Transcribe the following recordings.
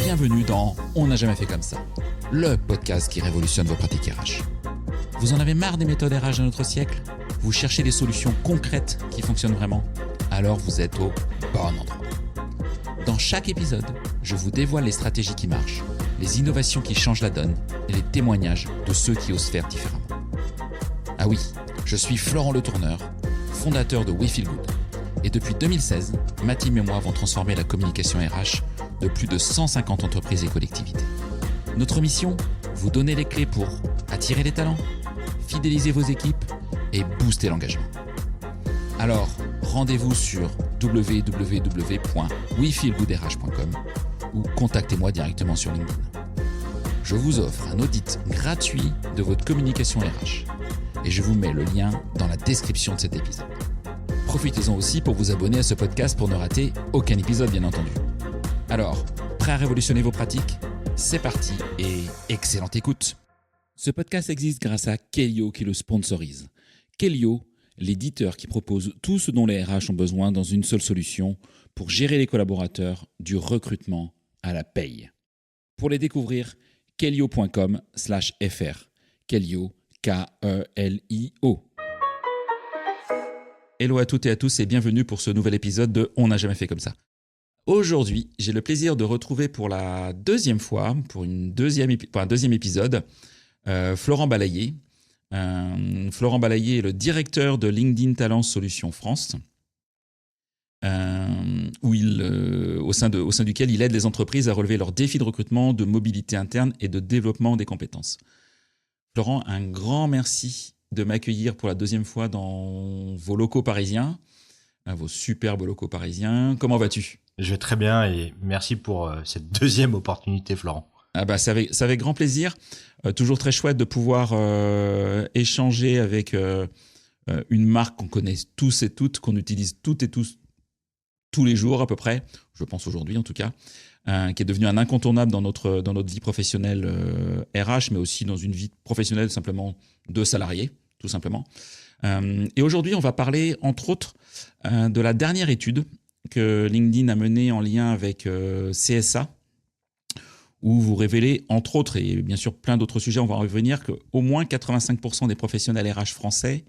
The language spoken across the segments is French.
Bienvenue dans On n'a jamais fait comme ça, le podcast qui révolutionne vos pratiques RH. Vous en avez marre des méthodes RH de notre siècle ? Vous cherchez des solutions concrètes qui fonctionnent vraiment ? Alors vous êtes au bon endroit. Dans chaque épisode, je vous dévoile les stratégies qui marchent, les innovations qui changent la donne et les témoignages de ceux qui osent faire différemment. Ah oui, je suis Florent Le Tourneur, fondateur de We Feel Good. Et depuis 2016, ma team et moi avons transformé la communication RH de plus de 150 entreprises et collectivités. Notre mission ? Vous donner les clés pour attirer les talents, fidéliser vos équipes et booster l'engagement. Alors, rendez-vous sur www.wefeelgoodrh.com ou contactez-moi directement sur LinkedIn. Je vous offre un audit gratuit de votre communication RH et je vous mets le lien dans la description de cet épisode. Profitez-en aussi pour vous abonner à ce podcast pour ne rater aucun épisode, bien entendu. Alors, prêt à révolutionner vos pratiques ? C'est parti et excellente écoute. Ce podcast existe grâce à Kellyo qui le sponsorise. Kellyo, l'éditeur qui propose tout ce dont les RH ont besoin dans une seule solution pour gérer les collaborateurs du recrutement à la paye. Pour les découvrir, kellyo.com/fr. Kellyo, K-E-L-I-O. Hello à toutes et à tous et bienvenue pour ce nouvel épisode de On n'a jamais fait comme ça. Aujourd'hui, j'ai le plaisir de retrouver pour la deuxième fois, pour un deuxième épisode, Florent Balayer. Florent Balayer est le directeur de LinkedIn Talent Solutions France, au sein duquel il aide les entreprises à relever leurs défis de recrutement, de mobilité interne et de développement des compétences. Florent, un grand merci de m'accueillir pour la deuxième fois dans vos locaux parisiens, vos superbes locaux parisiens. Comment vas-tu ? Je vais très bien et merci pour cette deuxième opportunité, Florent. Ah bah, c'est avec grand plaisir. Toujours très chouette de pouvoir échanger avec une marque qu'on connaît tous et toutes, qu'on utilise toutes et tous les jours à peu près, je pense aujourd'hui en tout cas, qui est devenue un incontournable dans notre vie professionnelle RH, mais aussi dans une vie professionnelle simplement de salariés, tout simplement. Et aujourd'hui, on va parler entre autres de la dernière étude que LinkedIn a menée en lien avec CSA, où vous révélez, entre autres, et bien sûr plein d'autres sujets, on va en revenir, qu'au moins 85% des professionnels RH français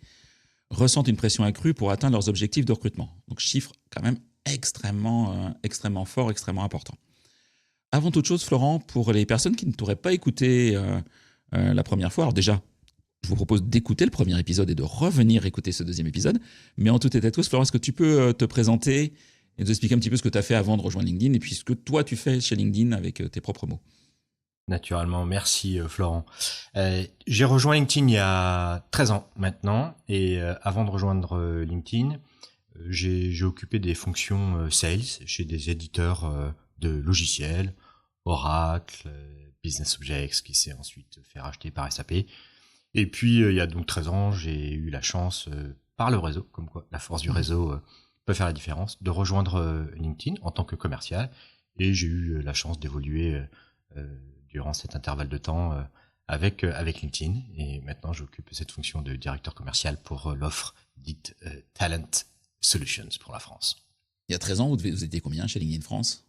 ressentent une pression accrue pour atteindre leurs objectifs de recrutement. Donc chiffre quand même extrêmement fort, extrêmement important. Avant toute chose, Florent, pour les personnes qui ne t'auraient pas écouté la première fois, alors déjà, je vous propose d'écouter le premier épisode et de revenir écouter ce deuxième épisode, mais en tout état de cause, Florent, est-ce que tu peux te présenter et nous expliquer un petit peu ce que tu as fait avant de rejoindre LinkedIn et puis ce que toi tu fais chez LinkedIn avec tes propres mots. Naturellement, merci Florent. J'ai rejoint LinkedIn il y a 13 ans maintenant et avant de rejoindre LinkedIn, j'ai occupé des fonctions sales chez des éditeurs de logiciels, Oracle, Business Objects qui s'est ensuite fait racheter par SAP. Et puis il y a donc 13 ans, j'ai eu la chance par le réseau, comme quoi la force du réseau peut faire la différence, de rejoindre LinkedIn en tant que commercial. Et j'ai eu la chance d'évoluer durant cet intervalle de temps avec LinkedIn. Et maintenant, j'occupe cette fonction de directeur commercial pour l'offre dite Talent Solutions pour la France. Il y a 13 ans, vous étiez combien chez LinkedIn France ?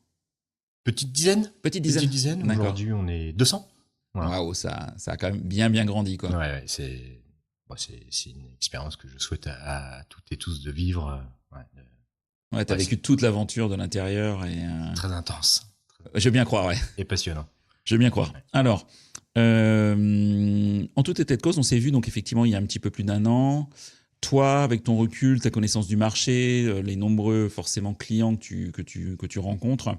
Petite dizaine. D'accord. Aujourd'hui, on est 200. Waouh, wow, ça a quand même bien grandi, quoi. Ouais, c'est une expérience que je souhaite à toutes et tous de vivre. Ouais, t'as vécu toute l'aventure de l'intérieur et très intense. Je veux bien croire, ouais. Et passionnant. Je veux bien croire. Ouais. Alors, en tout état de cause, on s'est vu donc effectivement il y a un petit peu plus d'un an. Toi, avec ton recul, ta connaissance du marché, les nombreux forcément clients que tu rencontres,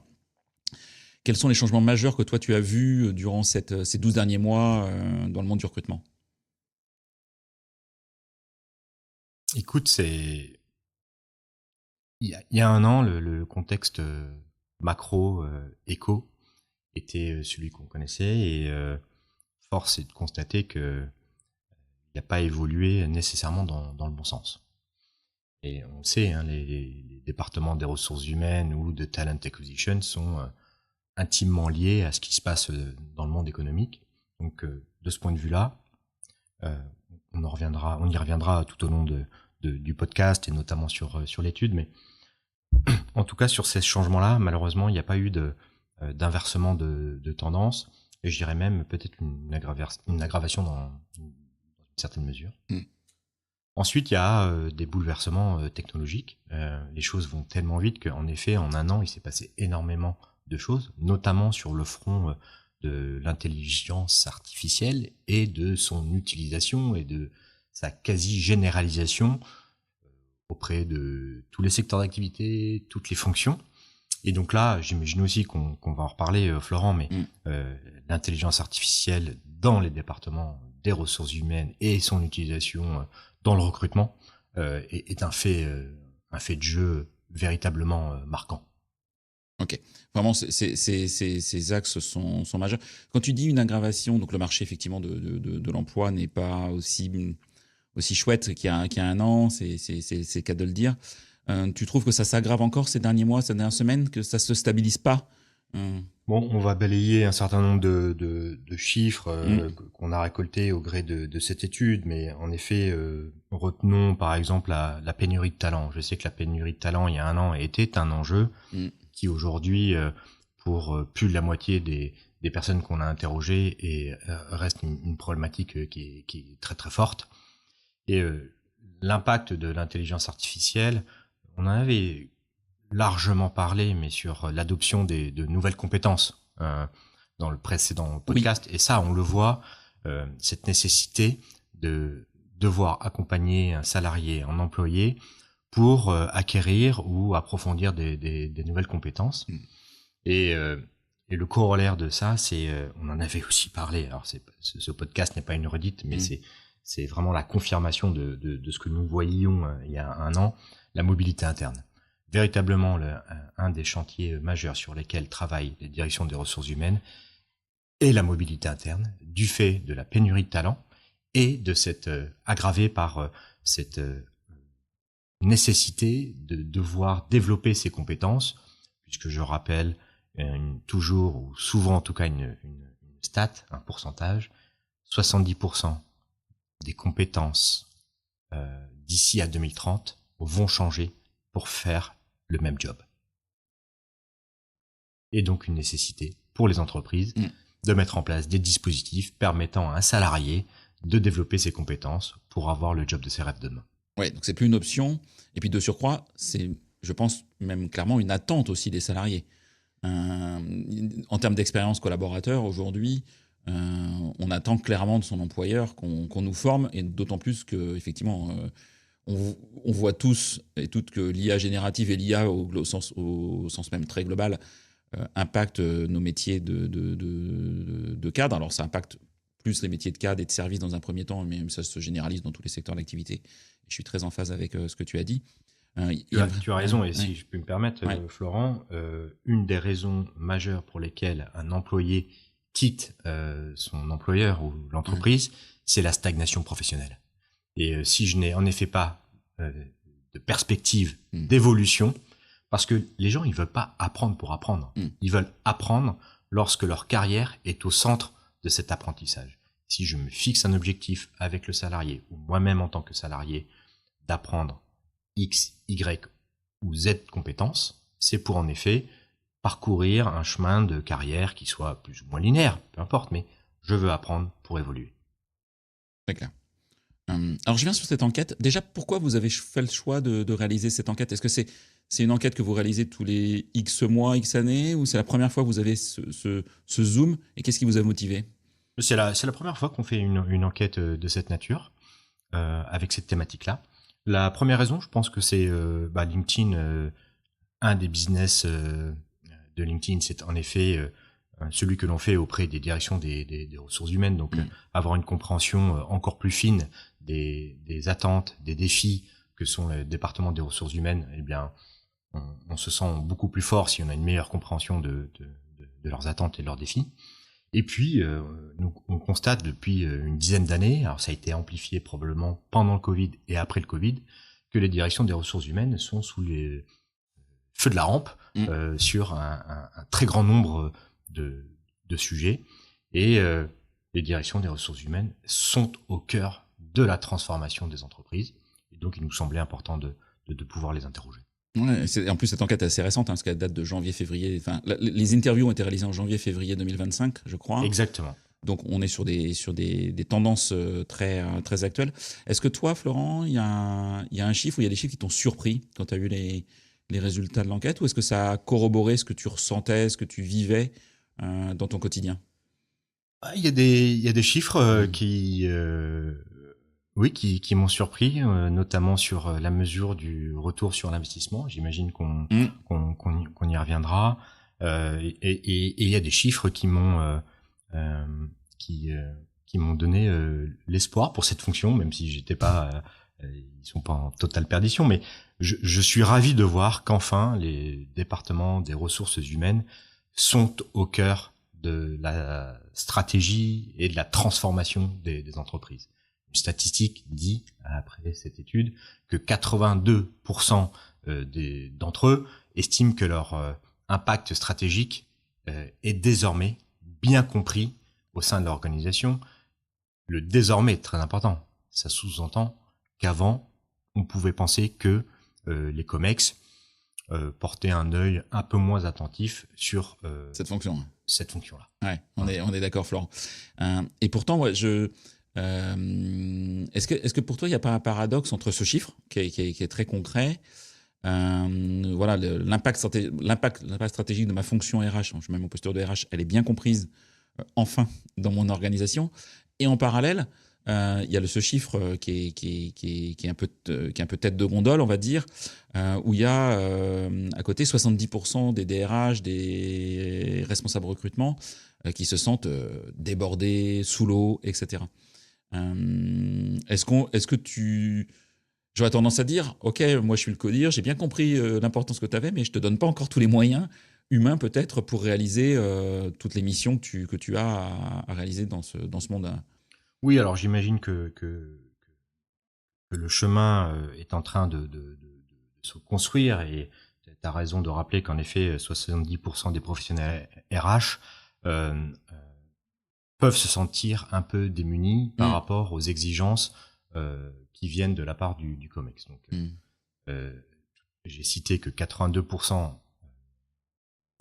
quels sont les changements majeurs que toi tu as vus durant ces 12 derniers mois dans le monde du recrutement ? Écoute, il y a un an, le contexte macro, éco, était celui qu'on connaissait et force est de constater que il n'a pas évolué nécessairement dans le bon sens. Et on sait, les départements des ressources humaines ou de talent acquisition sont intimement liés à ce qui se passe dans le monde économique. Donc, de ce point de vue-là, on y reviendra tout au long du podcast et notamment sur l'étude, mais En tout cas, sur ces changements-là, malheureusement, il n'y a pas eu d'inversement de tendance, et je dirais même peut-être une aggravation dans une certaine mesure. Ensuite, il y a des bouleversements technologiques. Les choses vont tellement vite qu'en effet, en un an, il s'est passé énormément de choses, notamment sur le front de l'intelligence artificielle et de son utilisation et de sa quasi-généralisation auprès de tous les secteurs d'activité, toutes les fonctions. Et donc là, j'imagine aussi qu'on va en reparler, Florent, mais l'intelligence artificielle dans les départements des ressources humaines et son utilisation dans le recrutement est un fait de jeu véritablement marquant. Ok, vraiment, ces axes sont majeurs. Quand tu dis une aggravation, donc le marché effectivement de l'emploi n'est pas aussi chouette qu'il y a un an, c'est le cas de le dire. Tu trouves que ça s'aggrave encore ces derniers mois, ces dernières semaines, que ça se stabilise pas? Bon, on va balayer un certain nombre de chiffres qu'on a récoltés au gré de cette étude, mais en effet, retenons par exemple la pénurie de talent. Je sais que la pénurie de talent il y a un an était un enjeu qui aujourd'hui, pour plus de la moitié des personnes qu'on a interrogées, reste une problématique qui est très très forte. Et l'impact de l'intelligence artificielle, on en avait largement parlé, mais sur l'adoption de nouvelles compétences dans le précédent podcast. Oui. Et ça, on le voit, cette nécessité de devoir accompagner un salarié, un employé, pour acquérir ou approfondir des nouvelles compétences. Et le corollaire de ça, c'est, on en avait aussi parlé, alors ce podcast n'est pas une redite, mais c'est vraiment la confirmation de ce que nous voyions il y a un an, la mobilité interne. Véritablement un des chantiers majeurs sur lesquels travaillent les directions des ressources humaines est la mobilité interne, du fait de la pénurie de talent et de cette aggravée par cette nécessité de devoir développer ses compétences, puisque je rappelle toujours, ou souvent en tout cas une stat, un pourcentage, 70% des compétences d'ici à 2030 vont changer pour faire le même job. Et donc une nécessité pour les entreprises de mettre en place des dispositifs permettant à un salarié de développer ses compétences pour avoir le job de ses rêves demain. Ouais, donc c'est plus une option. Et puis de surcroît, c'est, je pense, même clairement une attente aussi des salariés. En termes d'expérience collaborateur, aujourd'hui, on attend clairement de son employeur qu'on nous forme, et d'autant plus qu'effectivement, on voit tous et toutes que l'IA générative et l'IA au sens même très global impactent nos métiers de cadre. Alors ça impacte plus les métiers de cadre et de service dans un premier temps, mais ça se généralise dans tous les secteurs d'activité. Je suis très en phase avec ce que tu as dit. Tu as raison, et si je peux me permettre, Florent, une des raisons majeures pour lesquelles un employé quitte son employeur ou l'entreprise, c'est la stagnation professionnelle. Et si je n'ai en effet pas de perspective d'évolution, parce que les gens, ils veulent pas apprendre pour apprendre. Ils veulent apprendre lorsque leur carrière est au centre de cet apprentissage. Si je me fixe un objectif avec le salarié, ou moi-même en tant que salarié, d'apprendre X, Y ou Z compétences, c'est pour en effet parcourir un chemin de carrière qui soit plus ou moins linéaire, peu importe, mais je veux apprendre pour évoluer. Très clair. Alors je viens sur cette enquête. Déjà, pourquoi vous avez fait le choix de réaliser cette enquête? Est-ce que c'est une enquête que vous réalisez tous les X mois, X années, ou c'est la première fois que vous avez ce zoom? Et qu'est-ce qui vous a motivé? C'est la première fois qu'on fait une enquête de cette nature, avec cette thématique-là. La première raison, je pense que c'est LinkedIn, un des business de LinkedIn, c'est en effet celui que l'on fait auprès des directions des ressources humaines, donc avoir une compréhension encore plus fine des attentes, des défis que sont les départements des ressources humaines. Eh bien, on se sent beaucoup plus fort si on a une meilleure compréhension de leurs attentes et de leurs défis. Et puis, on constate depuis une dizaine d'années, alors ça a été amplifié probablement pendant le Covid et après le Covid, que les directions des ressources humaines sont sous les feux de la rampe sur un très grand nombre de sujets. Et les directions des ressources humaines sont au cœur de la transformation des entreprises. Et donc, il nous semblait important de pouvoir les interroger. Ouais, en plus, cette enquête est assez récente, parce qu'elle date de janvier-février. Enfin, les interviews ont été réalisées en janvier-février 2025, je crois. Exactement. Donc, on est sur des tendances très actuelles. Est-ce que toi, Florent, il y a un chiffre ou il y a des chiffres qui t'ont surpris quand tu as eu les résultats de l'enquête, ou est-ce que ça a corroboré ce que tu ressentais, ce que tu vivais dans ton quotidien? Il y a des chiffres qui m'ont surpris, notamment sur la mesure du retour sur l'investissement. J'imagine qu'on y reviendra. Et il y a des chiffres qui m'ont donné l'espoir pour cette fonction, même si j'étais pas, ils sont pas en totale perdition, mais je suis ravi de voir qu'enfin les départements des ressources humaines sont au cœur de la stratégie et de la transformation des entreprises. Une statistique dit, après cette étude, que 82% d'entre eux estiment que leur impact stratégique est désormais bien compris au sein de l'organisation. Le désormais est très important. Ça sous-entend qu'avant, on pouvait penser que les COMEX portaient un œil un peu moins attentif sur cette fonction. Cette fonction-là. Ouais, on est d'accord, Florent. Et pourtant, moi, est-ce que pour toi, il n'y a pas un paradoxe entre ce chiffre qui est très concret, voilà, l'impact stratégique de ma fonction RH, je mets mon posture de RH, elle est bien comprise, enfin, dans mon organisation. Et en parallèle, il y a ce chiffre qui est un peu tête de gondole, on va dire, où il y a à côté 70% des DRH, des responsables recrutement, qui se sentent débordés, sous l'eau, etc. Est-ce que j'aurais tendance à dire, ok, moi je suis le codir, j'ai bien compris l'importance que tu avais, mais je te donne pas encore tous les moyens humains peut-être pour réaliser toutes les missions que tu as à réaliser dans ce monde. Oui, alors j'imagine que le chemin est en train de se construire, et tu as raison de rappeler qu'en effet 70% des professionnels RH peuvent se sentir un peu démunis par rapport aux exigences qui viennent de la part du COMEX. Donc, j'ai cité que 82%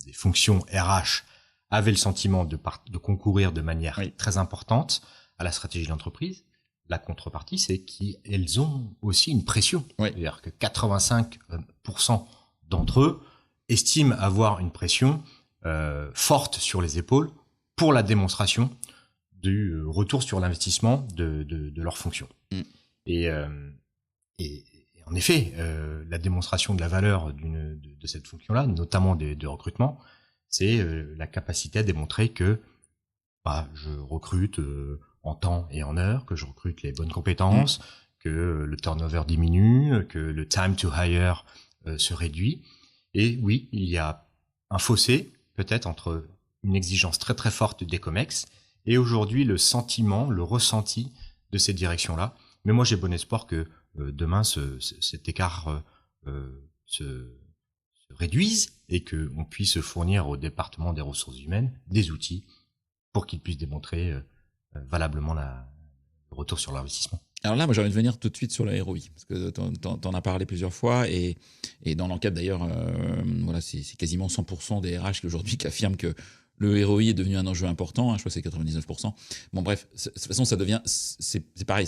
des fonctions RH avaient le sentiment de concourir de manière très importante à la stratégie de l'entreprise. La contrepartie, c'est qu'elles ont aussi une pression. C'est-à-dire que 85% d'entre eux estiment avoir une pression forte sur les épaules pour la démonstration du retour sur l'investissement de leur fonction. Et en effet, la démonstration de la valeur de cette fonction-là, notamment de recrutement, c'est la capacité à démontrer que je recrute en temps et en heure, que je recrute les bonnes compétences, que le turnover diminue, que le time to hire se réduit. Et oui, il y a un fossé peut-être entre une exigence très très forte des COMEX et aujourd'hui le sentiment, le ressenti de ces directions-là. Mais moi j'ai bon espoir que demain cet écart se réduise et qu'on puisse fournir au département des ressources humaines des outils pour qu'ils puissent démontrer valablement le retour sur l'investissement. Alors là, moi, j'ai envie de venir tout de suite sur la ROI, parce que t'en as parlé plusieurs fois, et dans l'enquête d'ailleurs, voilà, c'est quasiment 100% des RH aujourd'hui qui affirment que le ROI est devenu un enjeu important. Je crois que c'est 99%. Bon, bref, de toute façon, ça devient, c'est pareil,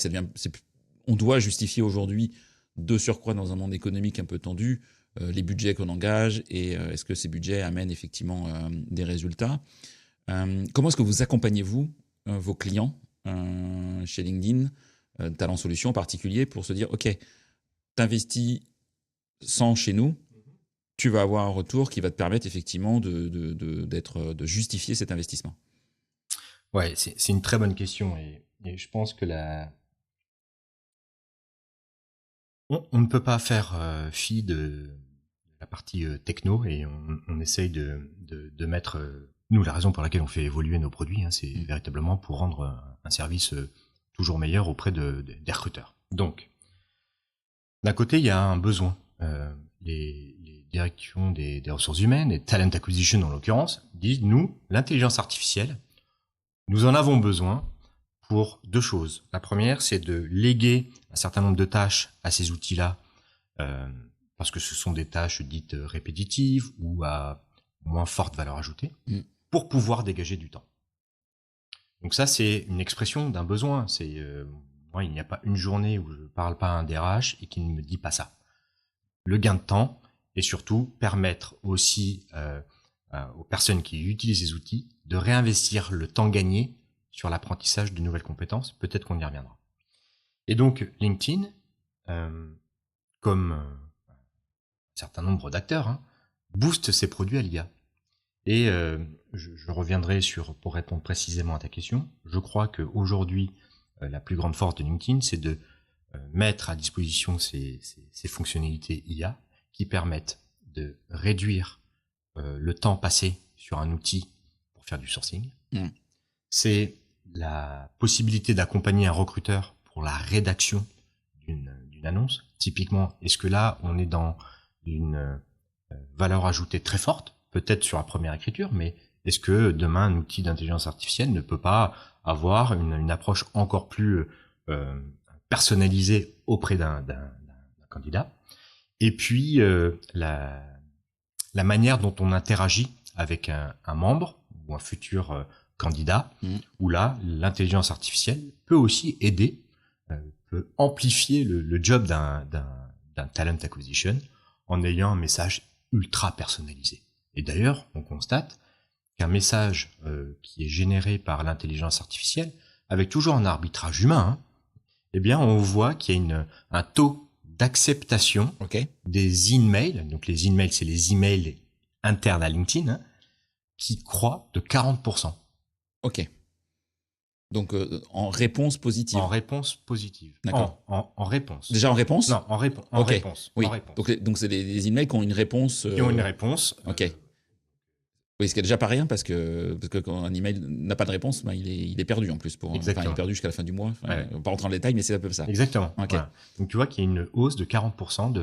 on doit justifier aujourd'hui, de surcroît dans un monde économique un peu tendu, les budgets qu'on engage, et est-ce que ces budgets amènent effectivement des résultats. Comment est-ce que vous accompagnez-vous vos clients chez LinkedIn, Talent Solutions en particulier, pour se dire, OK, t'investis 100 chez nous, tu vas avoir un retour qui va te permettre effectivement de justifier cet investissement? Ouais, c'est une très bonne question, et je pense que on ne peut pas faire fi de la partie techno, et on essaye de mettre nous, la raison pour laquelle on fait évoluer nos produits, c'est véritablement pour rendre un service toujours meilleur auprès des recruteurs. Donc, d'un côté, il y a un besoin. Les directions des ressources humaines, et Talent Acquisition en l'occurrence, disent, nous, l'intelligence artificielle, nous en avons besoin pour deux choses. La première, c'est de léguer un certain nombre de tâches à ces outils-là parce que ce sont des tâches dites répétitives ou à moins forte valeur ajoutée, pour pouvoir dégager du temps. Donc ça, c'est une expression d'un besoin. Moi, il n'y a pas une journée où je ne parle pas à un DRH et qui ne me dit pas ça. Le gain de temps et surtout permettre aussi aux personnes qui utilisent ces outils de réinvestir le temps gagné sur l'apprentissage de nouvelles compétences. Peut-être qu'on y reviendra. Et donc, LinkedIn, comme un certain nombre d'acteurs, booste ses produits à l'IA. Et je reviendrai pour répondre précisément à ta question. Je crois qu'aujourd'hui, la plus grande force de LinkedIn, c'est de mettre à disposition ces fonctionnalités IA qui permettent de réduire le temps passé sur un outil pour faire du sourcing. C'est la possibilité d'accompagner un recruteur pour la rédaction d'une annonce. Typiquement, est-ce que là, on est dans une valeur ajoutée très forte, peut-être sur la première écriture, mais est-ce que demain, un outil d'intelligence artificielle ne peut pas avoir une approche encore plus personnalisée auprès d'un candidat? Et puis, la manière dont on interagit avec un membre ou un futur candidat, où là, l'intelligence artificielle peut aussi aider, peut amplifier le job d'un talent acquisition en ayant un message ultra personnalisé. Et d'ailleurs, on constate qu'un message qui est généré par l'intelligence artificielle, avec toujours un arbitrage humain, eh bien, on voit qu'il y a un taux d'acceptation des emails. Donc, les emails, c'est les emails internes à LinkedIn, qui croît de 40%. Ok. Donc, en réponse positive. En réponse positive. D'accord. En réponse. Déjà en réponse? Non, en réponse. Oui. En réponse. Donc c'est des emails qui ont une réponse. Qui ont une réponse. Ok. Oui, ce qui est déjà pas rien parce que quand un email n'a pas de réponse, il est perdu en plus. Exactement. Il est perdu jusqu'à la fin du mois. On va pas rentrer dans le détail, mais c'est un peu ça. Exactement. Okay. Voilà. Donc tu vois qu'il y a une hausse de 40%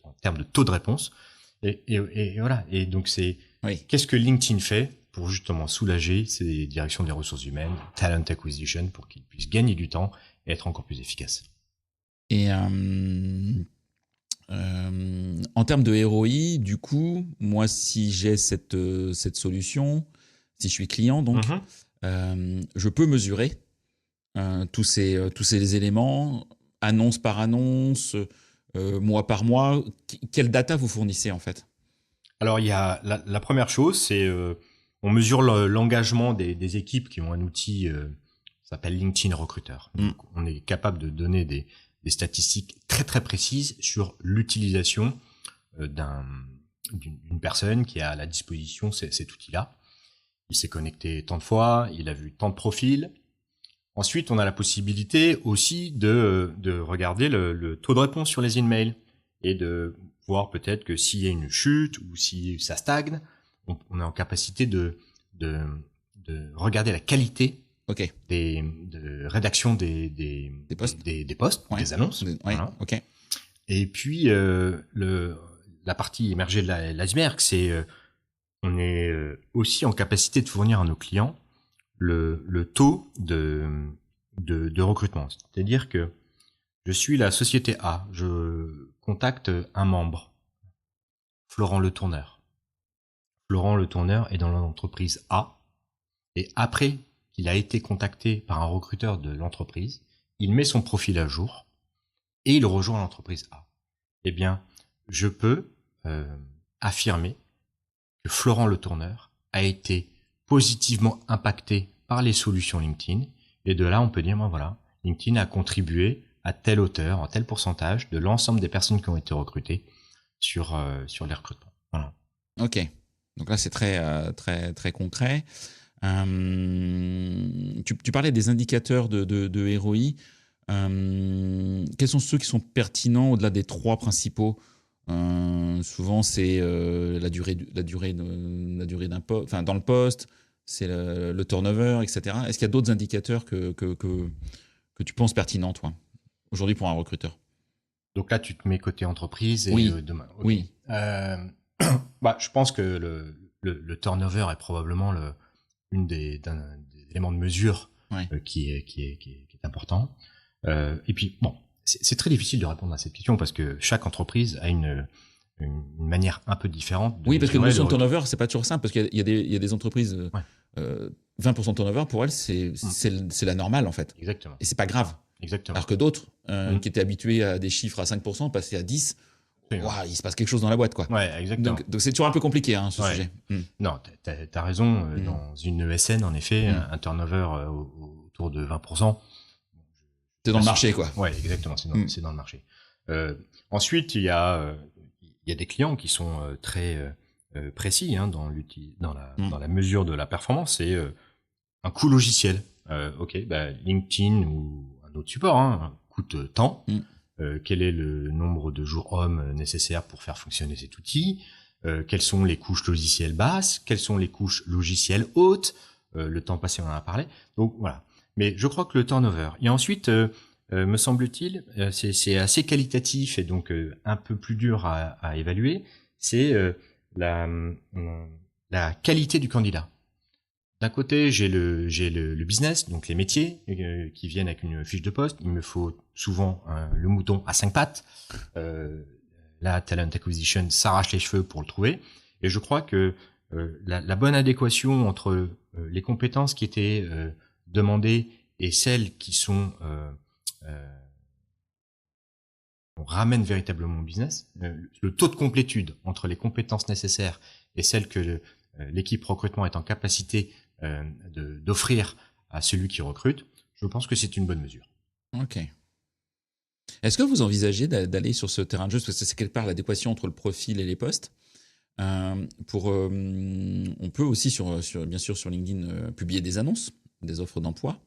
en termes de taux de réponse. Et voilà. Et donc qu'est-ce que LinkedIn fait pour justement soulager ces directions des ressources humaines, talent acquisition, pour qu'ils puissent gagner du temps et être encore plus efficaces. Et en termes de ROI, du coup, moi, si j'ai cette solution, si je suis client, donc, je peux mesurer tous ces éléments, annonce par annonce, mois par mois. Quelle data vous fournissez en fait? Alors, il y a la première chose, c'est on mesure l'engagement des équipes qui ont un outil qui s'appelle LinkedIn Recruiter. Donc, on est capable de donner des statistiques très très précises sur l'utilisation d'une personne qui a à la disposition cet outil-là. Il s'est connecté tant de fois, il a vu tant de profils. Ensuite, on a la possibilité aussi de regarder le taux de réponse sur les emails et de voir peut-être que s'il y a une chute ou si ça stagne, on est en capacité de regarder la qualité de rédaction des posts, des annonces. Voilà. Et puis la partie émergée de l'iceberg, c'est on est aussi en capacité de fournir à nos clients le taux de recrutement. C'est-à-dire que je suis la société A, je contacte un membre, Florent Le Tourneur. Florent Le Tourneur est dans l'entreprise A, et après qu'il a été contacté par un recruteur de l'entreprise, il met son profil à jour et il rejoint l'entreprise A. Eh bien, je peux affirmer que Florent Le Tourneur a été positivement impacté par les solutions LinkedIn, et de là on peut dire, voilà, LinkedIn a contribué à telle hauteur, à tel pourcentage de l'ensemble des personnes qui ont été recrutées sur les recrutements. Voilà. Ok, donc là c'est très très très concret. Tu parlais des indicateurs de ROI. Quels sont ceux qui sont pertinents au-delà des trois principaux? Souvent c'est la durée d'un poste, enfin dans le poste, c'est le turnover, etc. Est-ce qu'il y a d'autres indicateurs que tu penses pertinents, toi, aujourd'hui pour un recruteur? Donc là, tu te mets côté entreprise et demain. Okay. Oui. Je pense que le turnover est probablement une des éléments de mesure qui est important. Et puis c'est très difficile de répondre à cette question parce que chaque entreprise a une manière un peu différente. Oui, parce que la notion de turnover, c'est pas toujours simple parce qu'il y a des entreprises, 20% de turnover pour elles, c'est la normale en fait. Exactement. Et c'est pas grave. Exactement. Alors que d'autres qui étaient habitués à des chiffres à 5%, passer à 10%, il se passe quelque chose dans la boîte, quoi. Ouais, exactement. Donc c'est toujours un peu compliqué, ce sujet. Non, t'as raison. Dans une ESN, en effet, un turnover autour de 20%. C'est dans le marché, quoi. Ouais, exactement. C'est dans le marché. Ensuite, il y a des clients qui sont très précis dans la mesure de la performance. C'est un coût logiciel. LinkedIn ou un autre support coûte tant. Quel est le nombre de jours hommes nécessaires pour faire fonctionner cet outil? Quelles sont les couches logicielles basses? Quelles sont les couches logicielles hautes? Le temps passé, on en a parlé. Donc voilà. Mais je crois que le turnover. Et ensuite, me semble-t-il, c'est assez qualitatif et donc un peu plus dur à évaluer. C'est la qualité du candidat. D'un côté, j'ai le business, donc les métiers qui viennent avec une fiche de poste. Il me faut souvent le mouton à 5 pattes. La talent acquisition s'arrache les cheveux pour le trouver. Et je crois que la bonne adéquation entre les compétences qui étaient demandées et celles qui sont on ramène véritablement au business, le taux de complétude entre les compétences nécessaires et celles que l'équipe recrutement est en capacité d'offrir à celui qui recrute, je pense que c'est une bonne mesure. Ok. Est-ce que vous envisagez d'aller sur ce terrain de jeu, parce que c'est quelque part l'adéquation entre le profil et les postes, on peut aussi, bien sûr, sur LinkedIn, publier des annonces, des offres d'emploi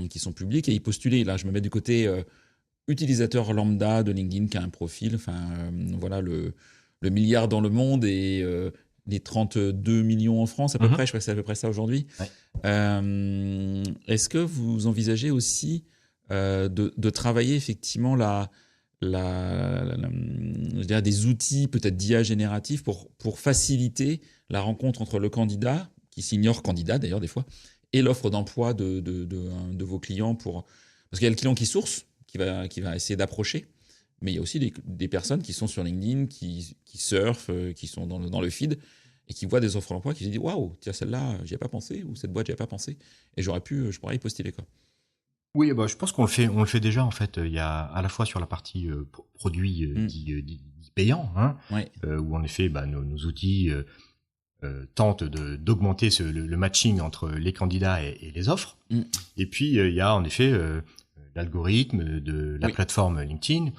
qui sont publiques et y postuler. Là, je me mets du côté utilisateur lambda de LinkedIn qui a un profil, voilà, le milliard dans le monde et les 32 millions en France à peu près, je crois que c'est à peu près ça aujourd'hui. Ouais. Est-ce que vous envisagez aussi de travailler effectivement je dirais des outils peut-être d'IA génératif pour faciliter la rencontre entre le candidat, qui s'ignore candidat d'ailleurs des fois, et l'offre d'emploi de vos clients parce qu'il y a le client qui source, qui va essayer d'approcher, mais il y a aussi des personnes qui sont sur LinkedIn, qui surfent, qui sont dans le feed et qui voient des offres d'emploi, qui se disent waouh, tiens, celle-là, j'y ai pas pensé, ou cette boîte, j'y ai pas pensé, et je pourrais y postuler, quoi. Oui, je pense qu'on le fait déjà en fait. Il y a à la fois sur la partie produit dit payant, où en effet nos outils tentent d'augmenter le matching entre les candidats et les offres. Et puis il y a en effet l'algorithme de la plateforme LinkedIn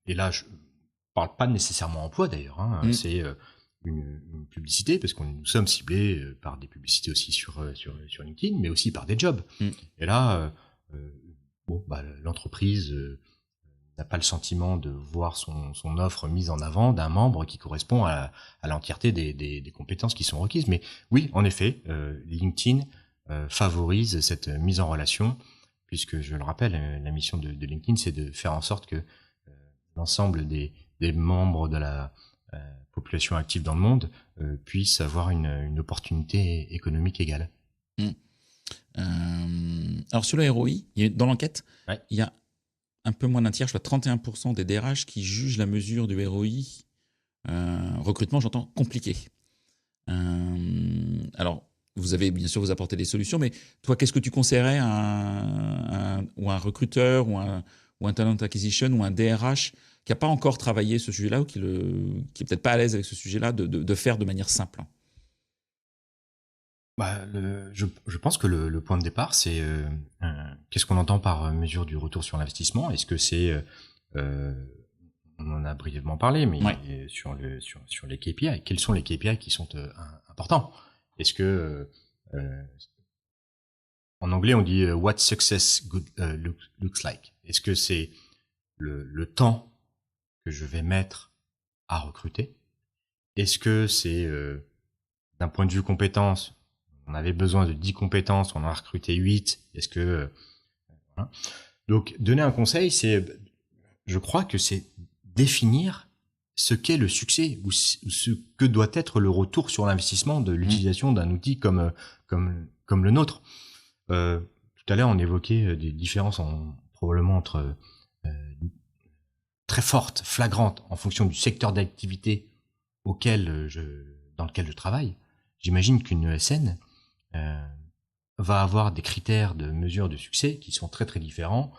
et là je parle pas nécessairement emploi d'ailleurs, c'est une publicité parce que nous sommes ciblés par des publicités aussi sur LinkedIn, mais aussi par des jobs. Et là, l'entreprise n'a pas le sentiment de voir son offre mise en avant d'un membre qui correspond à l'entièreté des compétences qui sont requises. Mais oui, en effet, LinkedIn favorise cette mise en relation, puisque je le rappelle, la mission de LinkedIn, c'est de faire en sorte que l'ensemble des membres de la population active dans le monde puissent avoir une opportunité économique égale. Alors sur le ROI, dans l'enquête, ouais. Il y a un peu moins d'un tiers, je crois 31% des DRH qui jugent la mesure du ROI, recrutement, j'entends, compliqué. Alors, vous avez bien sûr vous apporter des solutions, mais toi, qu'est-ce que tu conseillerais à un recruteur ou un talent acquisition ou un DRH qui n'a pas encore travaillé ce sujet-là ou qui est peut-être pas à l'aise avec ce sujet-là de faire de manière simple? Je pense que le point de départ, c'est qu'est-ce qu'on entend par mesure du retour sur l'investissement. Est-ce que c'est, on en a brièvement parlé, mais sur les KPI, quels sont les KPI qui sont importants? Est-ce que en anglais on dit what success looks like? Est-ce que c'est le temps que je vais mettre à recruter? Est-ce que c'est d'un point de vue compétences, on avait besoin de 10 compétences, on en a recruté 8. Est-ce que voilà. Donc donner un conseil, je crois que c'est définir ce qu'est le succès ou ce que doit être le retour sur l'investissement de l'utilisation d'un outil comme le nôtre. Tout à l'heure, on évoquait des différences en probablement entre très forte, flagrante, en fonction du secteur d'activité dans lequel je travaille. J'imagine qu'une ESN va avoir des critères de mesure de succès qui sont très très différents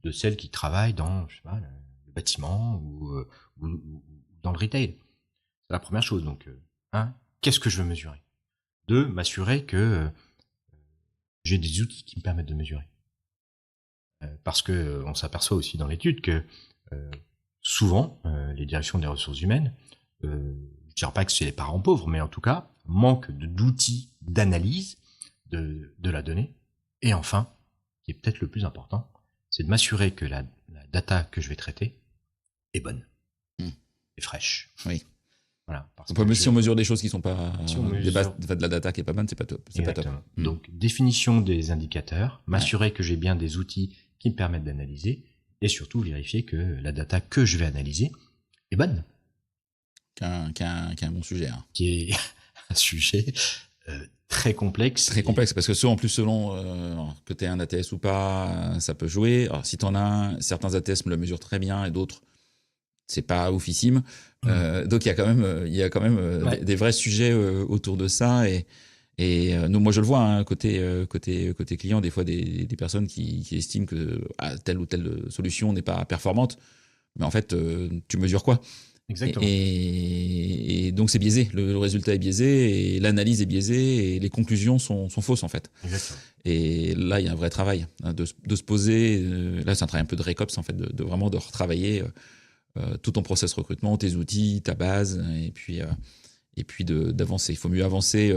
de celles qui travaillent dans, je sais pas, le bâtiment ou dans le retail. C'est la première chose. Donc, qu'est-ce que je veux mesurer? 2, m'assurer que j'ai des outils qui me permettent de mesurer. Parce que on s'aperçoit aussi dans l'étude que souvent, les directions des ressources humaines, je ne dirais pas que c'est les parents pauvres, mais en tout cas, manquent d'outils d'analyse de la donnée. Et enfin, qui est peut-être le plus important, c'est de m'assurer que la data que je vais traiter est bonne, est fraîche. Oui. Voilà, si on mesure des choses qui sont pas des bases, de la data qui est pas bonne, c'est pas top. C'est pas top. Donc définition des indicateurs, m'assurer que j'ai bien des outils qui me permettent d'analyser et surtout vérifier que la data que je vais analyser est bonne. Qu'un bon sujet. Hein. Qui est un sujet très complexe. Très complexe, parce que selon que tu es un ATS ou pas, ça peut jouer. Alors, si tu en as un, certains ATS me le mesurent très bien et d'autres, c'est pas oufissime. Donc, il y a quand même des vrais sujets autour de ça. Et nous, moi, je le vois, hein, côté client, des fois, des personnes qui estiment que telle ou telle solution n'est pas performante. Mais en fait, tu mesures quoi? Exactement. Et donc c'est biaisé, le résultat est biaisé, et l'analyse est biaisée, et les conclusions sont fausses en fait. Exactement. Et là, il y a un vrai travail de se poser. Là, c'est un travail un peu de récops en fait, de vraiment de retravailler tout ton process recrutement, tes outils, ta base, et puis d'avancer. Il faut mieux avancer,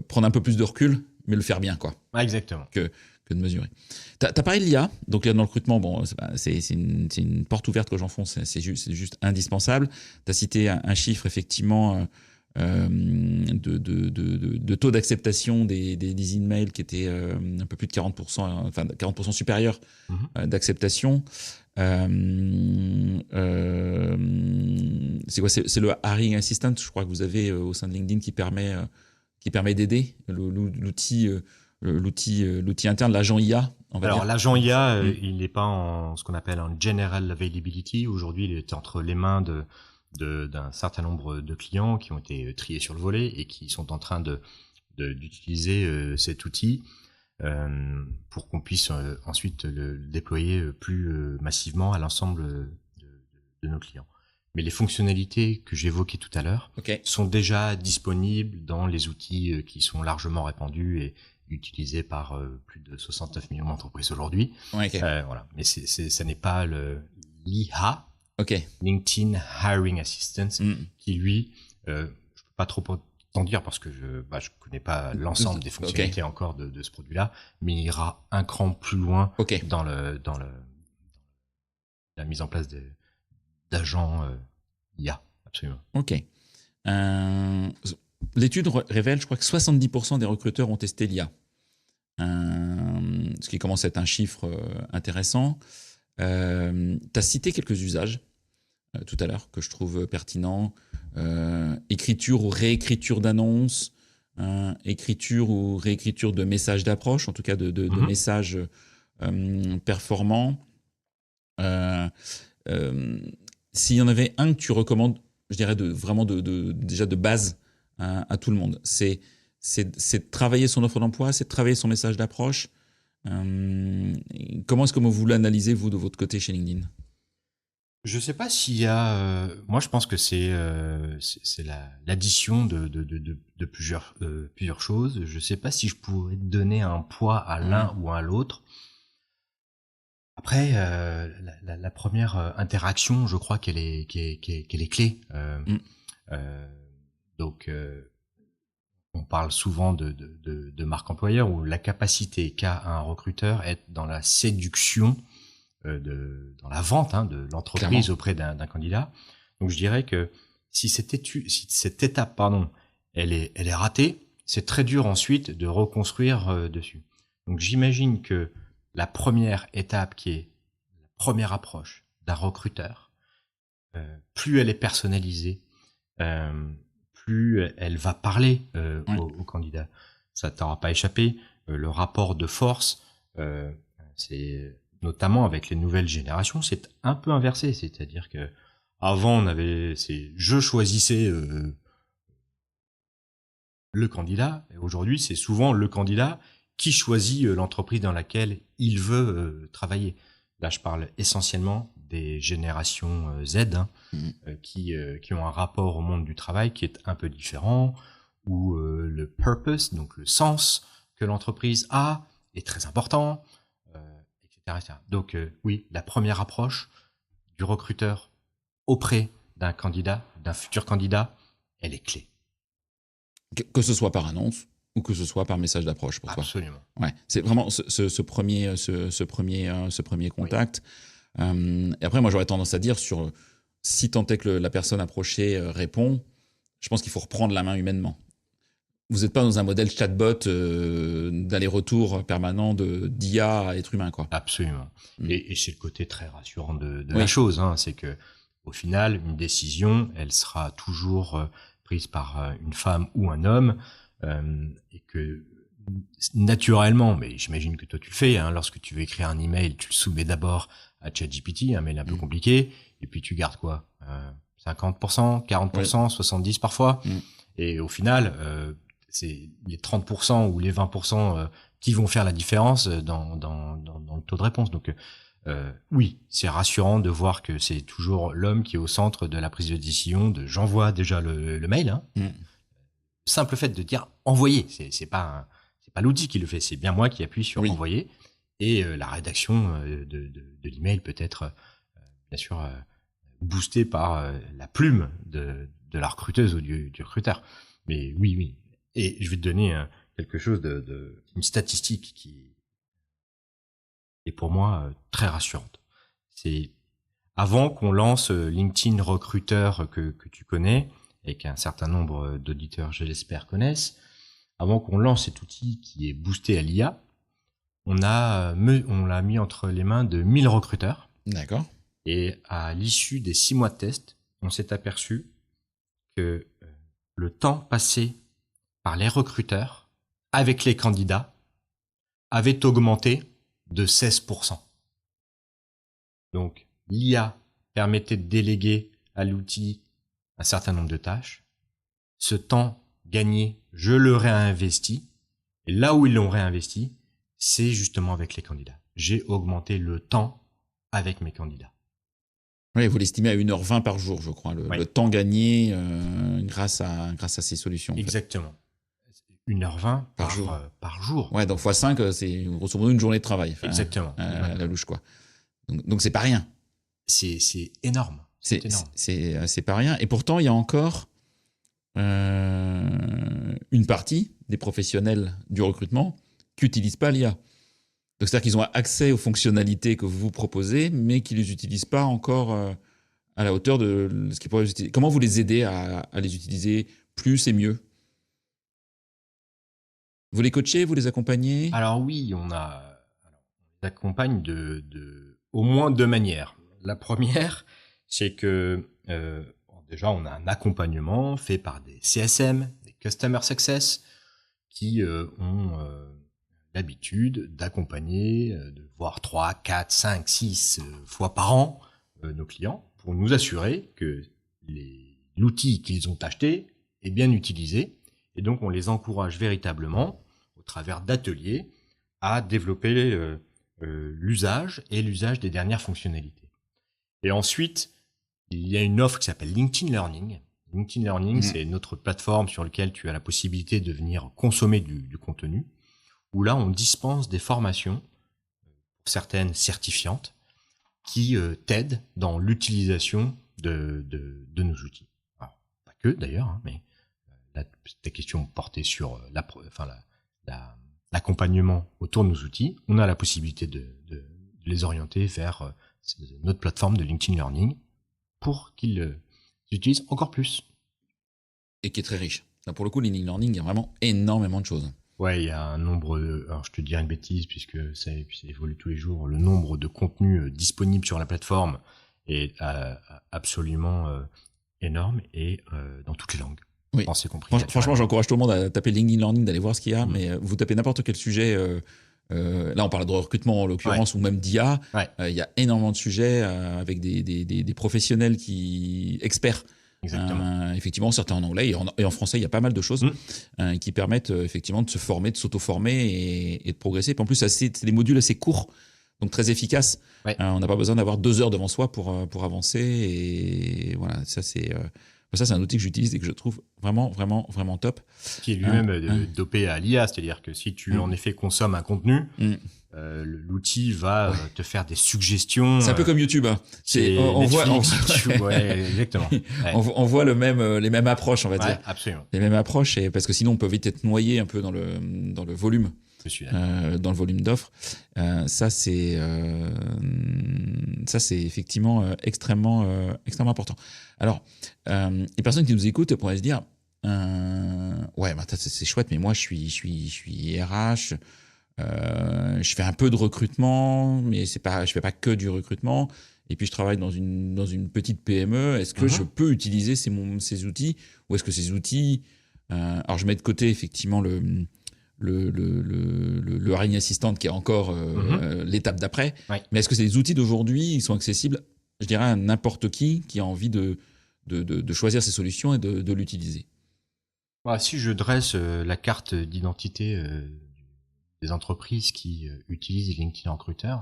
prendre un peu plus de recul, mais le faire bien, quoi. Exactement. Que de mesurer. T'as parlé de l'IA, donc l'IA dans le recrutement, bon, c'est une porte ouverte que j'enfonce, c'est juste indispensable. T'as cité un chiffre effectivement de taux d'acceptation des emails qui était un peu plus de 40%, enfin 40% supérieur d'acceptation. C'est quoi? C'est le Hiring Assistant, je crois que vous avez au sein de LinkedIn qui permet d'aider l'outil interne, l'agent IA. Alors l'agent IA, il n'est pas en ce qu'on appelle en general availability. Aujourd'hui, il est entre les mains d'un certain nombre de clients qui ont été triés sur le volet et qui sont en train d'utiliser cet outil pour qu'on puisse ensuite le déployer plus massivement à l'ensemble de nos clients. Mais les fonctionnalités que j'évoquais tout à l'heure sont déjà disponibles dans les outils qui sont largement répandus et utilisés par plus de 69 millions d'entreprises aujourd'hui. Voilà. Mais ça n'est pas l'IHA, LinkedIn Hiring Assistant, qui lui, je peux pas trop t'en dire parce que je connais pas l'ensemble des fonctionnalités encore de ce produit-là, mais il ira un cran plus loin dans la mise en place d'agents IA, absolument. L'étude révèle, je crois que 70% des recruteurs ont testé l'IA. Ce qui commence à être un chiffre intéressant. Tu as cité quelques usages tout à l'heure que je trouve pertinents. Écriture ou réécriture d'annonces, écriture ou réécriture de messages d'approche, en tout cas de messages performants. S'il y en avait un que tu recommandes, je dirais déjà de base à tout le monde, c'est de travailler son offre d'emploi, c'est de travailler son message d'approche. Comment est-ce que vous l'analysez, vous, de votre côté chez LinkedIn? Je sais pas s'il y a... moi, je pense que c'est l'addition de plusieurs choses. Je sais pas si je pourrais donner un poids à l'un ou à l'autre. Après, la première interaction, je crois qu'elle est clé. Donc, on parle souvent de marque employeur où la capacité qu'a un recruteur est dans la séduction, dans la vente de l'entreprise auprès d'un candidat. Donc, je dirais que si cette étape, elle est ratée, c'est très dur ensuite de reconstruire dessus. Donc, j'imagine que la première étape qui est la première approche d'un recruteur, plus elle est personnalisée, plus elle va parler au candidat. Ça t'aura pas échappé. Le rapport de force, c'est notamment avec les nouvelles générations, c'est un peu inversé. C'est-à-dire que avant, je choisissais le candidat, et aujourd'hui, c'est souvent le candidat qui choisit l'entreprise dans laquelle il veut travailler. Là, je parle essentiellement des générations Z, qui ont un rapport au monde du travail qui est un peu différent, où le purpose, donc le sens que l'entreprise a, est très important, etc., etc. Donc oui, la première approche du recruteur auprès d'un candidat, d'un futur candidat, elle est clé. Que ce soit par annonce ou que ce soit par message d'approche pour toi. Absolument. Ouais, c'est vraiment ce premier contact. Oui. Et après, moi, j'aurais tendance à dire si tant est que la personne approchée répond, je pense qu'il faut reprendre la main humainement. Vous n'êtes pas dans un modèle chatbot d'aller-retour permanent d'IA à être humain, quoi. Absolument. Et c'est le côté très rassurant de la chose, hein, c'est que au final, une décision, elle sera toujours prise par une femme ou un homme, et que naturellement, mais j'imagine que toi tu le fais, hein, lorsque tu veux écrire un email, tu le soumets d'abord à ChatGPT, un mail un peu compliqué, et puis tu gardes quoi, 50%, 40%, 70% parfois, et au final, c'est les 30% ou les 20% qui vont faire la différence dans le taux de réponse. Donc oui, c'est rassurant de voir que c'est toujours l'homme qui est au centre de la prise de décision, j'envoie déjà le mail, hein. Simple fait de dire envoyer, c'est pas l'outil qui le fait, c'est bien moi qui appuie sur envoyer, et la rédaction de l'email peut être bien sûr boostée par la plume de la recruteuse ou du recruteur. Mais oui. Et je vais te donner quelque chose une statistique qui est pour moi très rassurante. C'est avant qu'on lance LinkedIn Recruteur que tu connais, et qu'un certain nombre d'auditeurs, je l'espère, connaissent, avant qu'on lance cet outil qui est boosté à l'IA, on l'a mis entre les mains de 1000 recruteurs. D'accord. Et à l'issue des 6 mois de test, on s'est aperçu que le temps passé par les recruteurs avec les candidats avait augmenté de 16%. Donc, l'IA permettait de déléguer à l'outil un certain nombre de tâches. Ce temps gagné, je le réinvestis. Et là où ils l'ont réinvesti, c'est justement avec les candidats. J'ai augmenté le temps avec mes candidats. Oui, vous l'estimez à 1h20 par jour, je crois, le temps gagné grâce à ces solutions. Exactement. 1h20 par jour. Ouais, donc x5, c'est grosso modo une journée de travail. Exactement. À la louche, quoi. Donc c'est pas rien. C'est énorme. C'est pas rien. Et pourtant, il y a encore une partie des professionnels du recrutement qui n'utilisent pas l'IA. Donc c'est-à-dire qu'ils ont accès aux fonctionnalités que vous proposez, mais qui ne les utilisent pas encore à la hauteur de ce qu'ils pourraient utiliser. Comment vous les aidez à les utiliser plus et mieux ? Vous les coachez, vous les accompagnez ? Alors oui, on les accompagne au moins 2 manières. La première, c'est que déjà on a un accompagnement fait par des CSM, des Customer Success, qui ont l'habitude d'accompagner, de voir 3, 4, 5, 6 fois par an nos clients pour nous assurer que l'outil qu'ils ont acheté est bien utilisé. Et donc on les encourage véritablement, au travers d'ateliers, à développer l'usage des dernières fonctionnalités. Et ensuite, il y a une offre qui s'appelle LinkedIn Learning. LinkedIn Learning, c'est notre plateforme sur laquelle tu as la possibilité de venir consommer du contenu, où là, on dispense des formations, certaines certifiantes, qui t'aident dans l'utilisation de nos outils. Alors, pas que d'ailleurs, hein, mais là, ta question portait sur l'accompagnement autour de nos outils. On a la possibilité de les orienter vers notre plateforme de LinkedIn Learning pour qu'ils l'utilisent encore plus. Et qui est très riche. Là, pour le coup, LinkedIn Learning, il y a vraiment énormément de choses. Ouais, il y a un nombre alors je te dirais une bêtise puisque ça évolue tous les jours. Le nombre de contenus disponibles sur la plateforme est absolument énorme et dans toutes les langues. Oui. Français compris. Franchement, j'encourage tout le monde à taper LinkedIn Learning, d'aller voir ce qu'il y a, mais vous tapez n'importe quel sujet là on parle de recrutement en l'occurrence, ou même d'IA. Ouais. Il y a énormément de sujets avec des professionnels experts. Exactement. Effectivement, certains en anglais et en français, il y a pas mal de choses qui permettent effectivement de se former, de s'auto-former et de progresser. Puis en plus, c'est des modules assez courts, donc très efficaces. Ouais. On n'a pas besoin d'avoir 2 heures devant soi pour avancer. Et voilà, ça c'est un outil que j'utilise et que je trouve vraiment, vraiment, vraiment top. Qui est lui-même dopé à l'IA, c'est-à-dire que si tu en effet consommes un contenu, l'outil va te faire des suggestions. C'est un peu comme YouTube. Hein. On voit, ouais, exactement. Ouais. On voit les mêmes approches, on va dire. Absolument. Les mêmes approches, parce que sinon on peut vite être noyé un peu dans le volume. Je suis dans le volume d'offres. Ça c'est effectivement extrêmement important. Alors, les personnes qui nous écoutent pourraient se dire ouais, bah, c'est chouette, mais moi je suis RH, je fais un peu de recrutement, mais je fais pas que du recrutement. Et puis je travaille dans une petite PME. Est-ce que je peux utiliser ces outils, ou est-ce que ces outils, alors je mets de côté effectivement le Hiring Assistant qui est encore l'étape d'après. Ouais. Mais est-ce que ces outils d'aujourd'hui, ils sont accessibles, je dirais, à n'importe qui a envie de choisir ces solutions et de l'utiliser? Si je dresse la carte d'identité des entreprises qui utilisent LinkedIn Recruiter,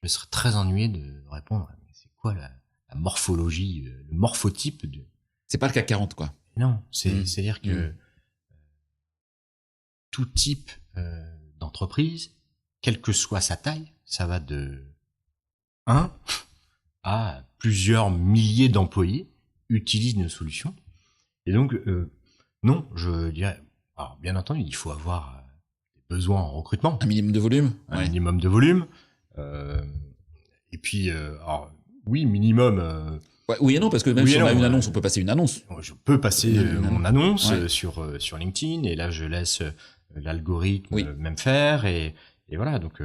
je serais très ennuyé de répondre c'est quoi la morphologie, le morphotype de... C'est pas le CAC 40, quoi. Non, c'est-à-dire que tout type d'entreprise, quelle que soit sa taille, ça va de 1 à plusieurs milliers d'employés utilisent nos solutions. Et donc, non, je dirais, alors bien entendu, il faut avoir des besoins en recrutement. Un minimum de volume. Un minimum de volume. Et puis, alors, oui, minimum... oui et non, parce que même si on a une annonce, on peut passer une annonce. Je peux passer mon annonce sur LinkedIn, et là, je laisse l'algorithme même faire, et voilà, donc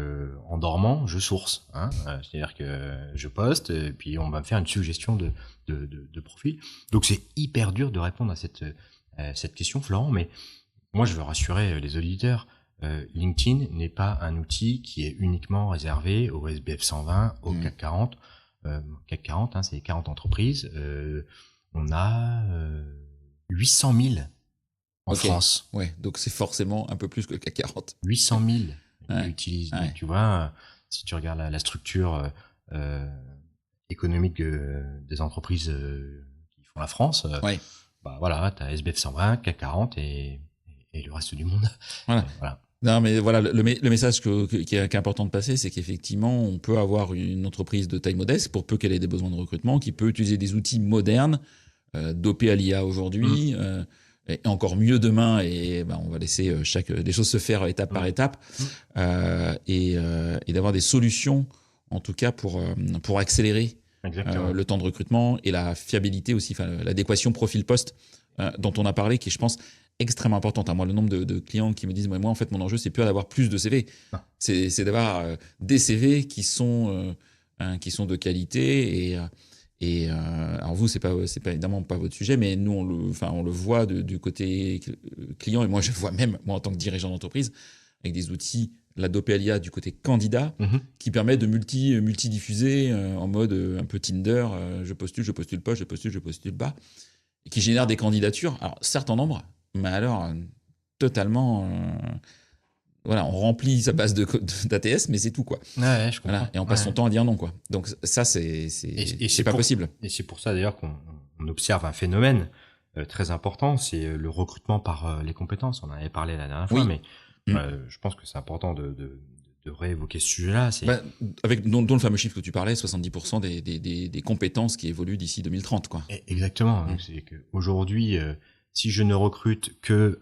en dormant, je source. C'est-à-dire que je poste, et puis on va me faire une suggestion de profil. Donc c'est hyper dur de répondre à cette question, Florent, mais moi je veux rassurer les auditeurs. LinkedIn n'est pas un outil qui est uniquement réservé au SBF 120, au CAC 40. CAC 40, c'est 40 entreprises. On a 800 000 en France. Ouais, donc c'est forcément un peu plus que le CAC 40. 800 000 utilisent. Donc, tu vois, si tu regardes la structure économique des entreprises qui font la France, bah voilà, t'as SBF 120, CAC 40 et le reste du monde. Voilà. Non, mais voilà, le message qui est important de passer, c'est qu'effectivement, on peut avoir une entreprise de taille modeste, pour peu qu'elle ait des besoins de recrutement, qui peut utiliser des outils modernes, dopés à l'IA aujourd'hui, et encore mieux demain, et on va laisser des choses se faire étape par étape, et d'avoir des solutions, en tout cas, pour accélérer le temps de recrutement et la fiabilité aussi, l'adéquation profil-poste dont on a parlé, qui est, je pense, extrêmement importante. Moi, le nombre de clients qui me disent, moi, en fait, mon enjeu, c'est plus d'avoir plus de CV. C'est d'avoir des CV qui sont de qualité. Et alors vous, c'est pas évidemment pas votre sujet, mais nous, on le voit du côté client. Et moi, je le vois même, moi, en tant que dirigeant d'entreprise, avec des outils, la Dopelia du côté candidat, qui permet de multi-diffuser en mode un peu Tinder. Je postule pas, je postule bas. Et qui génère des candidatures. Alors, certes en nombre, mais alors totalement voilà, on remplit sa base d'ATS, mais c'est tout, quoi. Ouais, je comprends. Voilà, et on passe son temps à dire non, quoi. Donc ça, c'est pas possible. Et c'est pour ça d'ailleurs qu'on observe un phénomène très important, c'est le recrutement par les compétences. On en avait parlé la dernière fois, mais je pense que c'est important de réévoquer ce sujet-là. Avec dont le fameux chiffre que tu parlais, 70% des compétences qui évoluent d'ici 2030, quoi. Exactement. Donc c'est qu'aujourd'hui, si je ne recrute que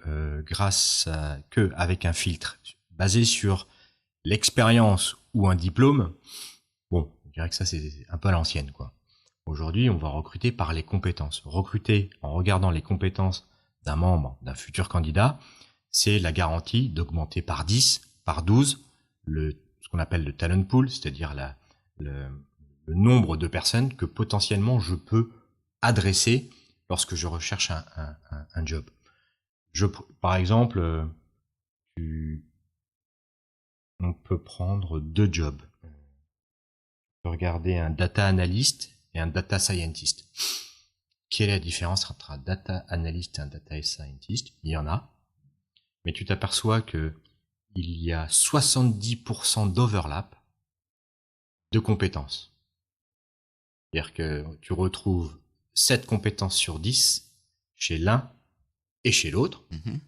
avec un filtre basé sur l'expérience ou un diplôme, bon, je dirais que ça c'est un peu à l'ancienne, quoi. Aujourd'hui, on va recruter par les compétences. Recruter en regardant les compétences d'un membre, d'un futur candidat, c'est la garantie d'augmenter par 10, par 12 ce qu'on appelle le talent pool, c'est-à-dire le nombre de personnes que potentiellement je peux adresser lorsque je recherche un job. Par exemple, on peut prendre 2 jobs. On peut regarder un data analyst et un data scientist. Quelle est la différence entre un data analyst et un data scientist? Il y en a. Mais tu t'aperçois que il y a 70% d'overlap de compétences. C'est-à-dire que tu retrouves 7 compétences sur 10 chez l'un et chez l'autre.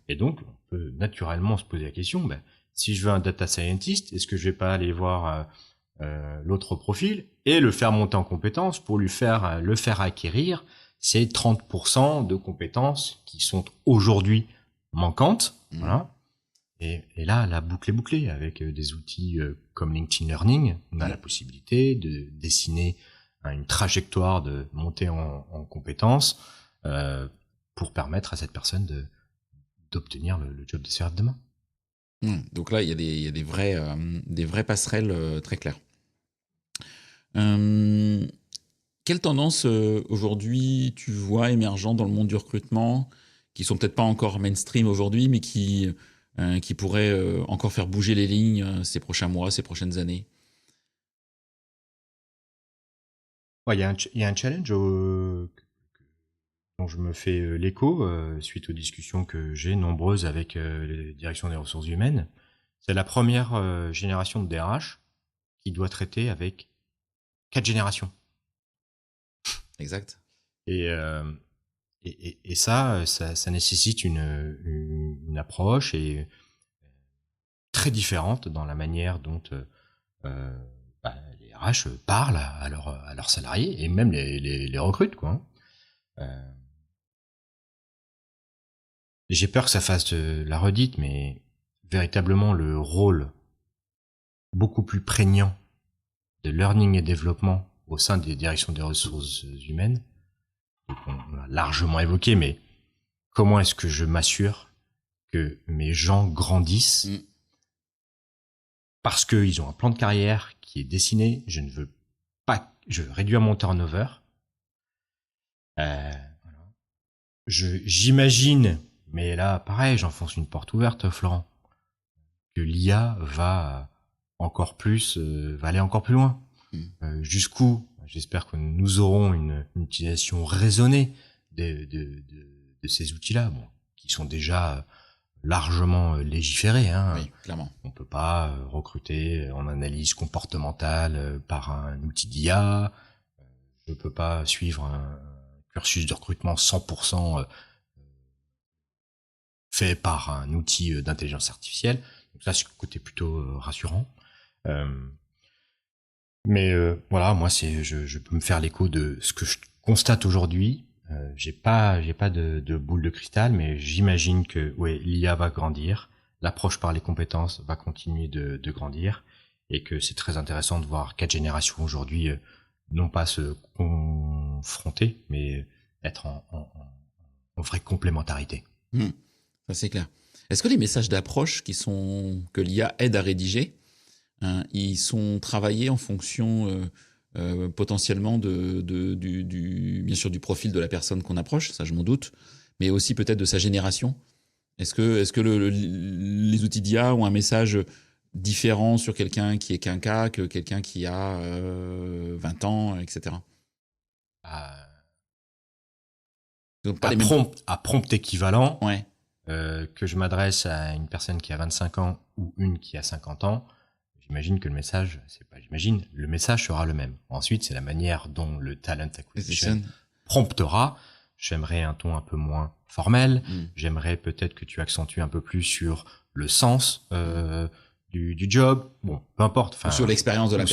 Et donc, on peut naturellement se poser la question, si je veux un data scientist, est-ce que je vais pas aller voir l'autre profil et le faire monter en compétences pour le faire acquérir ces 30% de compétences qui sont aujourd'hui manquantes. Voilà. Et là, la boucle est bouclée avec des outils comme LinkedIn Learning. On a la possibilité de dessiner une trajectoire de montée en compétences pour permettre à cette personne d'obtenir le job de ses rêves demain. Donc là, il y a des vraies passerelles très claires. Quelles tendances aujourd'hui tu vois émergent dans le monde du recrutement, qui sont peut-être pas encore mainstream aujourd'hui, mais qui pourraient encore faire bouger les lignes ces prochains mois, ces prochaines années? Il y a un challenge dont je me fais l'écho suite aux discussions que j'ai nombreuses avec les directions des ressources humaines. C'est la première génération de DRH qui doit traiter avec 4 générations. Exact. Et ça nécessite une approche et très différente dans la manière dont les RH parlent à leurs salariés et même les recrutent, quoi. J'ai peur que ça fasse de la redite, mais véritablement le rôle beaucoup plus prégnant de learning et développement au sein des directions des ressources humaines, on l'a largement évoqué, mais comment est-ce que je m'assure que mes gens grandissent parce qu'ils ont un plan de carrière qui est dessiné, je veux réduire mon turnover. J'imagine, mais là, pareil, j'enfonce une porte ouverte, Florent, que l'IA va aller encore plus loin. Jusqu'où, j'espère que nous aurons une utilisation raisonnée de ces outils-là, qui sont déjà largement légiférés. Oui, clairement. On peut pas recruter en analyse comportementale par un outil d'IA. Je peux pas suivre un cursus de recrutement 100% fait par un outil d'intelligence artificielle. Donc ça, c'est le côté plutôt rassurant. Mais voilà, moi, je peux me faire l'écho de ce que je constate aujourd'hui. J'ai pas de boule de cristal, mais j'imagine que l'IA va grandir, l'approche par les compétences va continuer de grandir, et que c'est très intéressant de voir 4 générations aujourd'hui non pas se confronter, mais être en vraie complémentarité. Ça, c'est clair. Est-ce que les messages d'approche que l'IA aide à rédiger, ils sont travaillés en fonction potentiellement bien sûr du profil de la personne qu'on approche, ça je m'en doute, mais aussi peut-être de sa génération? Est-ce que les outils d'IA ont un message différent sur quelqu'un qui est quinca que quelqu'un qui a 20 ans, etc. Donc, à prompt équivalent, ouais. Que je m'adresse à une personne qui a 25 ans ou une qui a 50 ans, j'imagine que le message sera le même. Ensuite, c'est la manière dont le talent acquisition promptera. J'aimerais un ton un peu moins formel. J'aimerais peut-être que tu accentues un peu plus sur le sens du job. Bon, peu importe. Ou sur l'expérience de la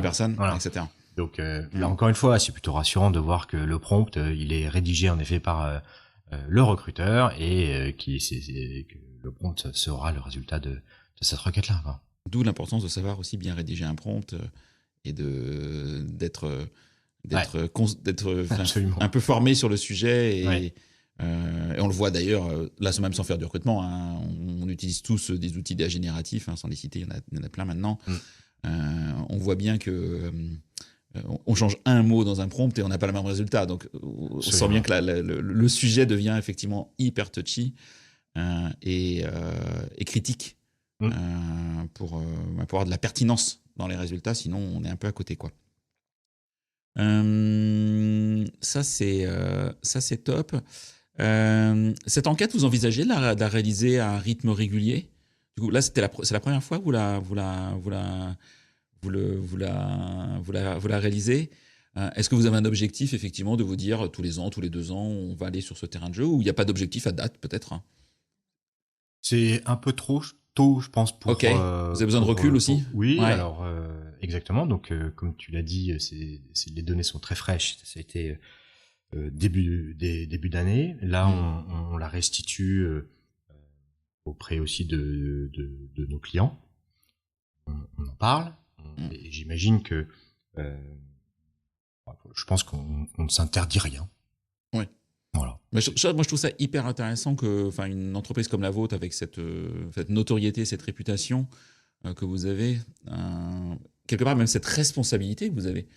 personne, voilà. etc. Donc là, encore une fois, c'est plutôt rassurant de voir que le prompt, il est rédigé en effet par le recruteur et que le prompt sera le résultat de cette requête-là, quoi. D'où l'importance de savoir aussi bien rédiger un prompt et d'être un peu formé sur le sujet. Et on le voit d'ailleurs, là même sans faire du recrutement, on utilise tous des outils d'IA génératifs, sans les citer, il y en a plein maintenant. On voit bien que on change un mot dans un prompt et on n'a pas le même résultat. Donc on sent bien que le sujet devient effectivement hyper touchy et critique pour avoir de la pertinence dans les résultats, sinon on est un peu à côté, quoi. Ça c'est top. Cette enquête, vous envisagez de la réaliser à un rythme régulier? Du coup, là, c'est la première fois que vous la réalisez. Est-ce que vous avez un objectif, effectivement, de vous dire tous les ans, tous les 2 ans, on va aller sur ce terrain de jeu, ou il n'y a pas d'objectif à date, peut-être? C'est un peu trop tôt, je pense, pour... Ok. Vous avez besoin de recul aussi? Oui, Ouais. alors exactement. Donc, comme tu l'as dit, les données sont très fraîches. Ça a été début d'année. Là, on la restitue auprès aussi de nos clients. On en parle. Et j'imagine que je pense qu'on ne s'interdit rien. Ouais. Voilà. Moi, je trouve ça hyper intéressant que, une entreprise comme la vôtre, avec cette notoriété, cette réputation que vous avez, quelque part même cette responsabilité que vous avez.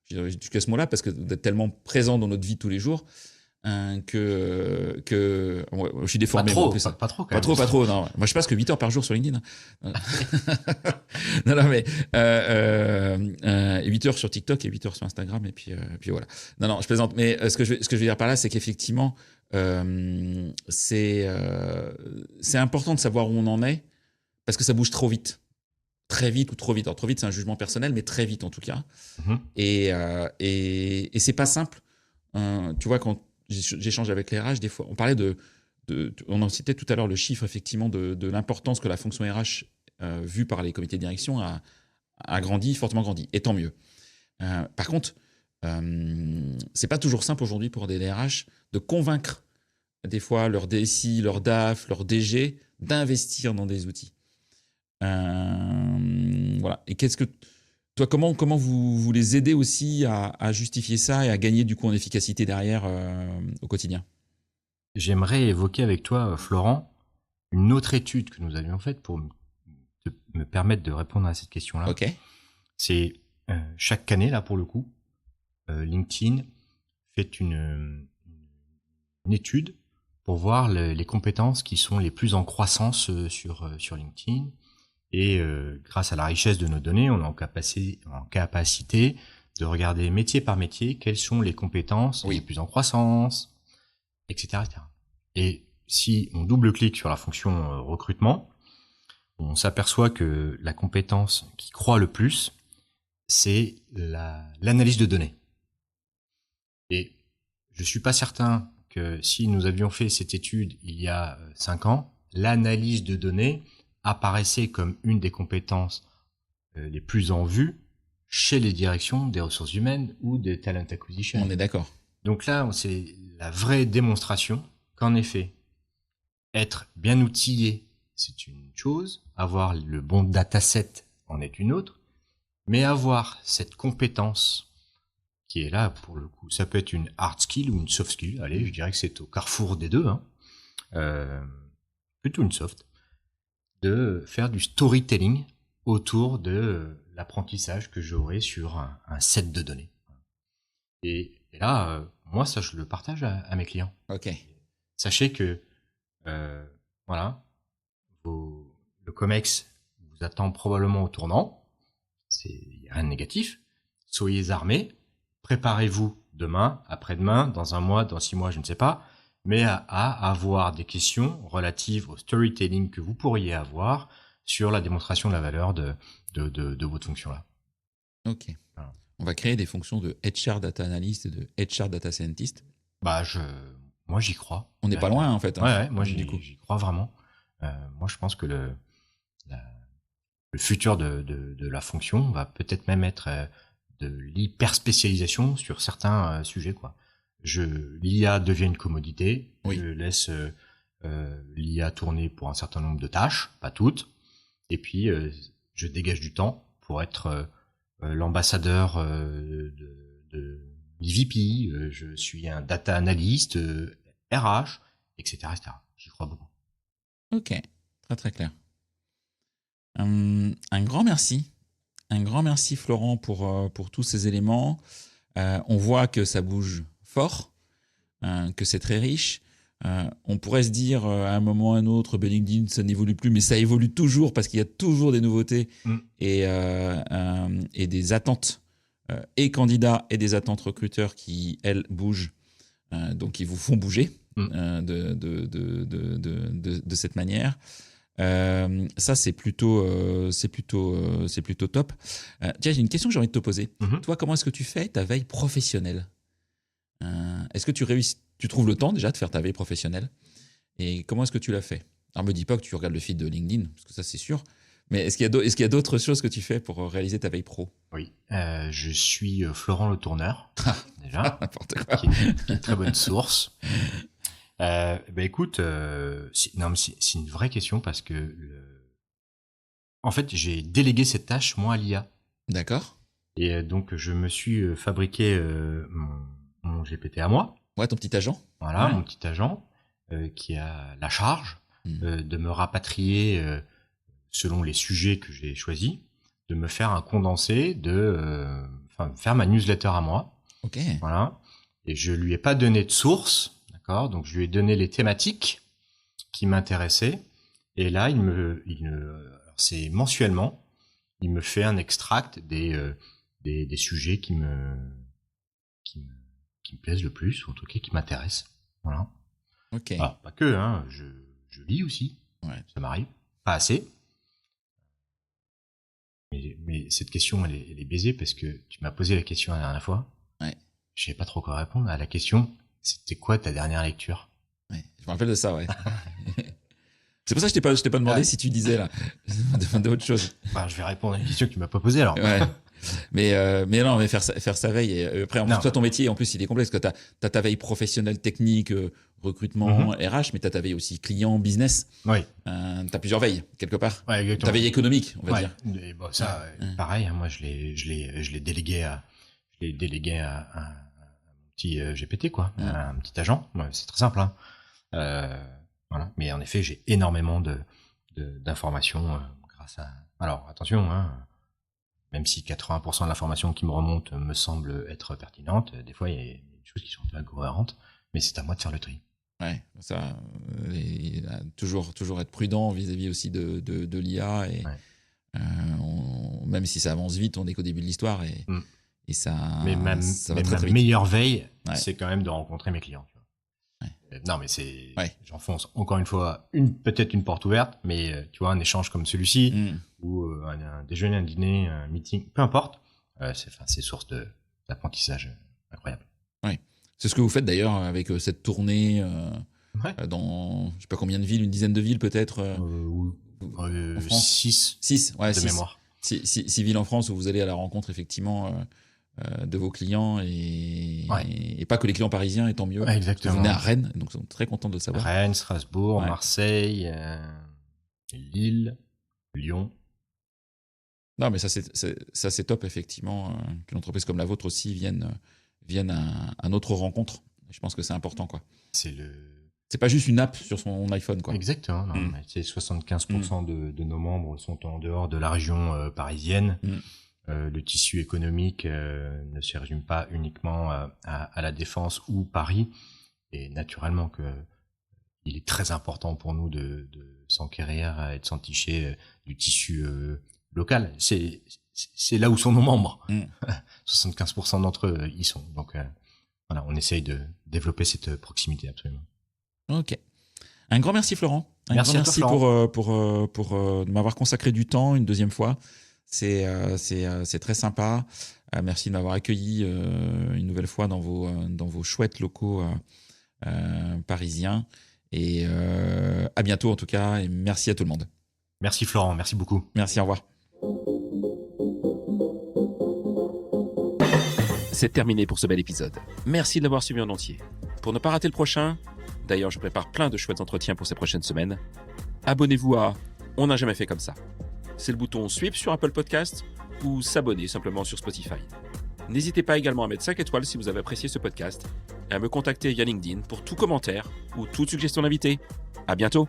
Jusqu'à ce moment-là, parce que vous êtes tellement présent dans notre vie de tous les jours, que je suis déformé. Pas trop, quand même. Pas trop, non. Moi, je passe que 8 heures par jour sur LinkedIn. Non, mais 8 heures sur TikTok et 8 heures sur Instagram, et puis voilà. Non, je plaisante. Mais ce que je veux dire par là, c'est qu'effectivement, c'est important de savoir où on en est, parce que ça bouge trop vite. Très vite ou trop vite. Alors, trop vite, c'est un jugement personnel, mais très vite en tout cas. Et c'est pas simple. Tu vois, quand j'échange avec les RH, des fois, on parlait on en citait tout à l'heure le chiffre, effectivement, de l'importance que la fonction RH, vue par les comités de direction, a grandi, fortement grandi. Et tant mieux. Par contre, c'est pas toujours simple aujourd'hui pour des DRH de convaincre, des fois, leur DSI, leur DAF, leur DG, d'investir dans des outils. Voilà. Et toi, comment vous les aidez aussi à justifier ça et à gagner du coup en efficacité derrière au quotidien? J'aimerais évoquer avec toi, Florent, une autre étude que nous avions faite pour me permettre de répondre à cette question-là. Ok. C'est chaque année, là pour le coup, LinkedIn fait une étude pour voir les compétences qui sont les plus en croissance sur LinkedIn. Et grâce à la richesse de nos données, on est en capacité de regarder métier par métier quelles sont les compétences les plus en croissance, etc., etc. Et si on double-clique sur la fonction recrutement, on s'aperçoit que la compétence qui croît le plus, c'est l'analyse de données. Et je suis pas certain que si nous avions fait cette étude il y a 5 ans, l'analyse de données apparaissait comme une des compétences les plus en vue chez les directions des ressources humaines ou des talent acquisition. On est d'accord. Donc là, c'est la vraie démonstration qu'en effet, être bien outillé, c'est une chose, avoir le bon dataset en est une autre, mais avoir cette compétence qui est là, pour le coup, ça peut être une hard skill ou une soft skill, allez, je dirais que c'est au carrefour des deux, plutôt une soft, de faire du storytelling autour de l'apprentissage que j'aurai sur un set de données. Et là, moi, ça, je le partage à mes clients. Ok. Sachez que, voilà, le COMEX vous attend probablement au tournant. Il n'y a rien de négatif. Soyez armés. Préparez-vous demain, après-demain, dans 1 mois, dans 6 mois, je ne sais pas, mais à avoir des questions relatives au storytelling que vous pourriez avoir sur la démonstration de la valeur de votre fonction-là. Ok. Voilà. On va créer des fonctions de HR Data Analyst et de HR Data Scientist. Moi, j'y crois. On n'est pas loin, en fait. Ouais, moi, j'y crois vraiment. Moi, je pense que le futur de la fonction va peut-être même être de l'hyper-spécialisation sur certains sujets, quoi. L'IA devient une commodité. Oui. Je laisse l'IA tourner pour un certain nombre de tâches, pas toutes. Et puis, je dégage du temps pour être l'ambassadeur d'EVP. Je suis un data analyst, RH, etc., etc. J'y crois beaucoup. Ok, très très clair. Un grand merci. Un grand merci, Florent, pour tous ces éléments. On voit que ça bouge fort, que c'est très riche. On pourrait se dire à un moment ou à un autre, LinkedIn, ça n'évolue plus, mais ça évolue toujours parce qu'il y a toujours des nouveautés et des attentes et candidats et des attentes recruteurs qui, elles, bougent, donc qui vous font bouger de cette manière. Ça, c'est plutôt top. Tiens, j'ai une question que j'ai envie de te poser. Toi, comment est-ce que tu fais ta veille professionnelle ? Est-ce que tu trouves le temps déjà de faire ta veille professionnelle ? Et comment est-ce que tu l'as fait ? Alors, me dis pas que tu regardes le feed de LinkedIn, parce que ça, c'est sûr. Mais est-ce qu'il y a d'autres choses que tu fais pour réaliser ta veille pro ? Oui, je suis Florent Le Tourneur, déjà, n'importe quoi. qui est une très bonne source. Écoute, c'est une vraie question parce que en fait, j'ai délégué cette tâche moi à l'IA. D'accord. Et donc, je me suis fabriqué mon GPT à moi. Ouais, ton petit agent. Voilà, mon petit agent qui a la charge de me rapatrier selon les sujets que j'ai choisis, de me faire un condensé, faire ma newsletter à moi. Ok. Voilà. Et je lui ai pas donné de source, d'accord. Donc je lui ai donné les thématiques qui m'intéressaient. Et là, c'est mensuellement, il me fait un extract des sujets qui me plaisent le plus, ou en tout cas qui m'intéressent. Voilà. Ok. Alors, pas que, hein, je lis aussi. Ouais. Ça m'arrive. Pas assez. Mais cette question, elle est baisée parce que tu m'as posé la question la dernière fois. Ouais. Je savais pas trop quoi répondre à la question. C'était quoi ta dernière lecture ? Ouais. Je me rappelle de ça, ouais. C'est pour ça que je t'ai pas demandé si tu disais là d'autres choses. Bah, je vais répondre à une question que tu m'as pas posée alors. Ouais. Mais non, mais faire sa veille. Et après, en plus, toi, ton métier, en plus, il est complexe. Que t'as ta veille professionnelle, technique, recrutement, RH, mais t'as ta veille aussi client, business. Oui. T'as plusieurs veilles quelque part. Ouais, exactement. Ta veille économique, on va dire. Et bon, ça, pareil. Hein, moi, je l'ai délégué à un petit GPT, quoi, un petit agent. Ouais, c'est très simple. Hein. Voilà. Mais en effet, j'ai énormément d'informations grâce à. Alors, attention. Hein. Même si 80% de l'information qui me remonte me semble être pertinente, des fois il y a des choses qui sont un peu incohérentes, mais c'est à moi de faire le tri. Ouais, ça, toujours être prudent vis-à-vis aussi de l'IA et même si ça avance vite, on est qu'au début de l'histoire et ça. Mais ma meilleure veille, c'est quand même de rencontrer mes clients. Tu vois. Non, mais j'enfonce encore une fois peut-être une porte ouverte, mais tu vois, un échange comme celui-ci, ou un déjeuner, un dîner, un meeting, peu importe, c'est source d'apprentissage incroyable. Oui, c'est ce que vous faites d'ailleurs avec cette tournée dans je sais pas combien de villes, une dizaine de villes peut-être. En France. 6 ouais, de mémoire. 6 villes en France où vous allez à la rencontre effectivement de vos clients et pas que les clients parisiens, et tant mieux. Ouais, exactement. Vous venez à Rennes, donc nous sommes très contents de le savoir. Rennes, Strasbourg, Marseille, Lille, Lyon. Non, mais ça c'est top effectivement qu'une entreprise comme la vôtre aussi vienne à notre rencontre. Je pense que c'est important, quoi. C'est pas juste une app sur son iPhone, quoi. Exactement. Non, c'est 75% de nos membres sont en dehors de la région parisienne. Le tissu économique ne se résume pas uniquement à la Défense ou Paris. Et naturellement il est très important pour nous de s'enquérir et de s'enticher du tissu local. C'est là où sont nos membres. 75% d'entre eux y sont. Donc voilà, on essaye de développer cette proximité absolument. Ok. Un grand merci Florent. Merci Florent. pour m'avoir consacré du temps une deuxième fois. C'est très sympa. Merci de m'avoir accueilli une nouvelle fois dans vos chouettes locaux parisiens. Et à bientôt en tout cas. Et merci à tout le monde. Merci Florent, merci beaucoup. Merci, au revoir. C'est terminé pour ce bel épisode. Merci de l'avoir suivi en entier. Pour ne pas rater le prochain, d'ailleurs je prépare plein de chouettes entretiens pour ces prochaines semaines, abonnez-vous à On n'a jamais fait comme ça. C'est le bouton Suivre sur Apple Podcast ou s'abonner simplement sur Spotify. N'hésitez pas également à mettre 5 étoiles si vous avez apprécié ce podcast et à me contacter via LinkedIn pour tout commentaire ou toute suggestion d'invité. À bientôt.